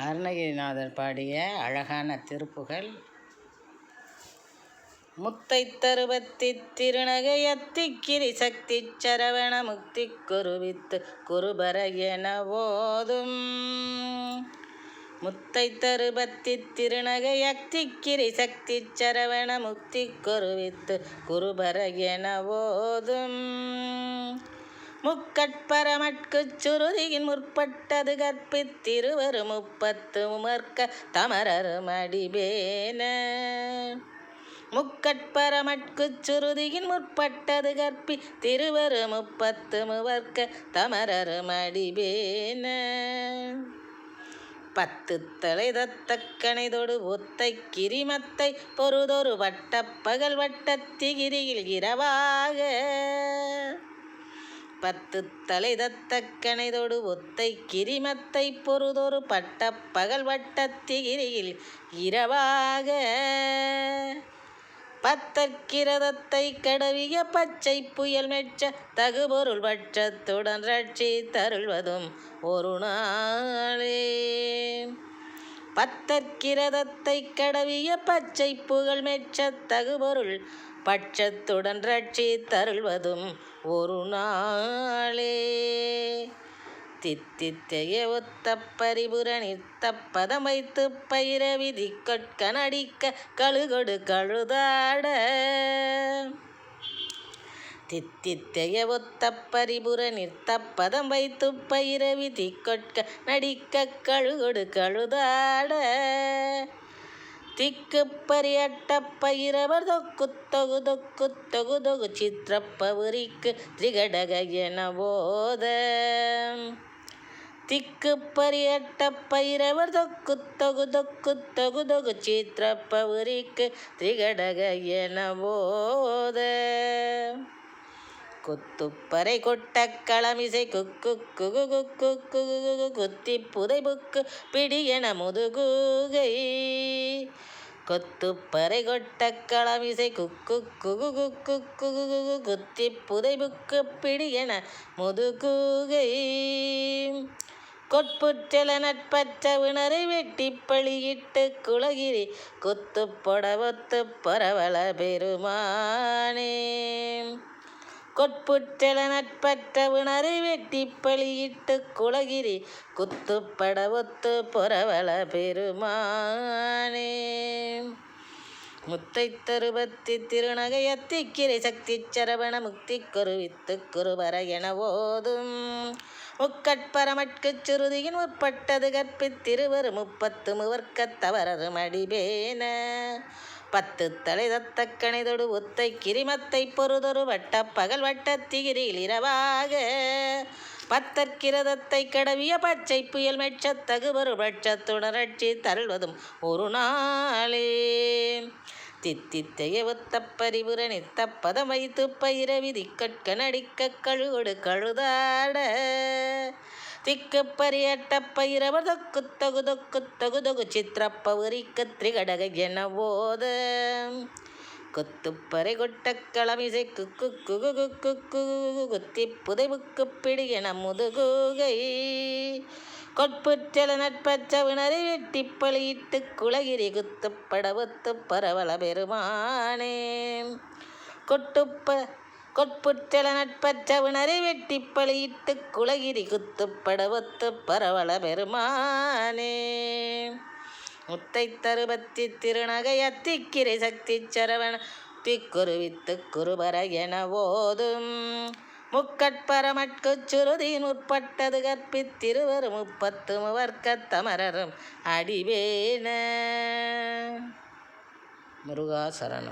அருணகிரிநாதர் பாடிய அழகான திருப்புகழ். முத்தை தருபத்தி திருநகையத்திக்கிரி சக்தி சரவண முக்தி குருவித்து குருபர என ஓதும். முத்தை தருபத்தி திருநகையத்திக்கிரி சக்தி சரவண முக்தி குருவித்து குருபர என ஓதும். முக்கட்பரமட்குச் சுருதியின் முற்பட்டது கற்பித்திருவரு முப்பத்து உமர்க்க தமரரும் அடிபேன. முக்கட்பரமட்குச் சுருதியின் முற்பட்டது கற்பித்திருவரு முப்பத்து முவர்க்க தமரரும் அடிபேன. பத்து தலை தத்தக்கணைதொடு ஒத்தை கிரிமத்தை பொருதொரு வட்டப்பகல் வட்டத்திகிரியில் இரவாக. பத்து தலை தத்தக்கணைதொடு ஒத்தை கிரிமத்தை பொருதொரு பட்டப்பகல் வட்டத்திகிரியில் இரவாக. பத்தற்கிரதத்தை கடவிய பச்சை புயல் மெச்ச தகுபொருள் பட்சத்துடன் ரட்சி தருள்வதும் ஒரு நாளே. பத்தற்கிரதத்தை கடவிய பச்சை புகழ் மெச்ச தகுபொருள் பட்சத்துடன் ரட்சி தருள்வதும் ஒரு நாளே. தித்தித்தைய ஒத்த பரிபுர நிறுத்த பதம் வைத்து பயிர விதி கொட்க நடிக்க கழுகொடு கழுதாட. தித்தித்தைய ஒத்த பரிபுர நிறுத்த பதம் வைத்து பயிர விதி கொட்க நடிக்க கழுகொடு கழுதாட. திக்கு பரியட்ட பயிரவர் தொக்கு தொகு தொக்கு தொகு தொகு சித்திரப்பவுரிக்கு திரிகடக என ஓத. திக்கு பரியட்ட பயிரவர் தொக்கு தொகு தொக்கு தொகு தொகு சித்திரப்பவுரிக்கு திரிகடக என ஓத. குத்துப்பறை கொட்ட களமிசை குக்கு குகு குக்கு குகு குத்தி புதை புக்கு பிடியென முதுகுகை. கொத்துப்பறை கொட்ட களமிசை குக்கு குகு குக்கு குகு குத்தி புதை புக்கு பிடியென முதுகுகை. கொட்புற்றெல நட்பற்ற விணரை வெட்டி பழியிட்டு குலகிரி குத்து பொடவொத்து பரவல பெருமானே. கொட்புற்றெல நட்பற்ற விணரை வெட்டி பழியிட்டு குலகிரி குத்து படவொத்து பொறவல பெருமானே. முத்தை தருபத்தி திருநகையத்திக்கிரை சக்தி சரவண முக்தி குருவித்து குருபர என ஓதும். முக்கட்பரமட்குச் சுருதியின் முற்பட்டது கற்பித்திருவரு முப்பத்து முவர்க்க தவரரும் அடிபேன. பத்து தலை தத்தக்கணைதொடு ஒத்தை கிரிமத்தை பொருதொரு வட்ட பகல் வட்டத்திகிரியில் இரவாக. பத்தற்கிரதத்தை கடவிய பச்சை புயல் மெச்ச தகுபொரு பட்சத்துடன் ரட்சி தருள்வதும் ஒரு நாளே. தித்தித்தைய ஒத்த பரிபுர நிறுத்த பதம் வைத்து பயிர விதி கட்க நடிக்க கழுகொடு கழுதாட. திக்கு பரியட்ட பயிரவர் தொக்கு தொகு தொக்கு தொகு தொகு சித்திரப்பவுரிக்கு திரிகடக என ஓத. கொத்துப்பறை கொட்ட களமிசை குக்கு குகு குக்கு குகு குத்தி புதை புக்கு பிடியென முதுகுகை. கொட்புற்றெல நட்பற்ற விணரை வெட்டி பழியிட்டு குலகிரி குத்து படவொத்து பரவல பெருமானே. கொட்புற்றெல நட்பற்ற விணரை வெட்டி பழியிட்டு குலகிரி குத்து படவொத்து பரவல பெருமானே. முத்தை தருபத்தி திருநகையத்திக்கிரை சக்தி சரவண திக்குருவித்து குருபர என ஓதும். முக்கட்பரமட்குச் சுருதியின் முற்பட்டது கற்பித்திருவரு முப்பத்து முவர்க்க தமரரும் அடிபேன. முருகா சரணம்.